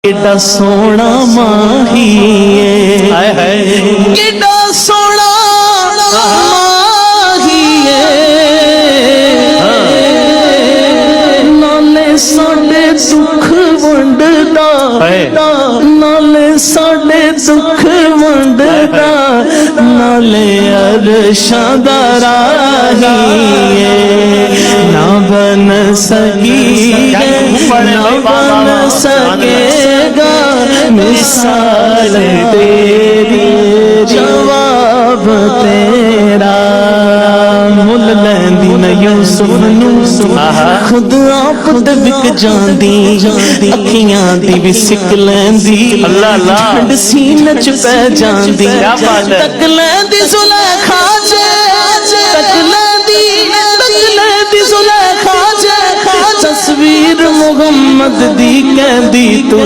کیڈا سونا ماہی ہے کیڈا سونا ماہی ہے نالے ساڈے دکھ ونڈدا نالے ساڈے دکھ ونڈدا نالے عرشاں دا راہی ہے نہ بن سکی نہ بن سکے گا مثال تیری جواب تیرا مل لیندی نہ یوسف نو خود آپ تے وک جاندی اکھیاں دی بھی سک لیندی ٹھنڈ سینے چ پے جاندی تک لیندی زلیخا تک لیندی زلیخا تصویر محمد دی کہندی تو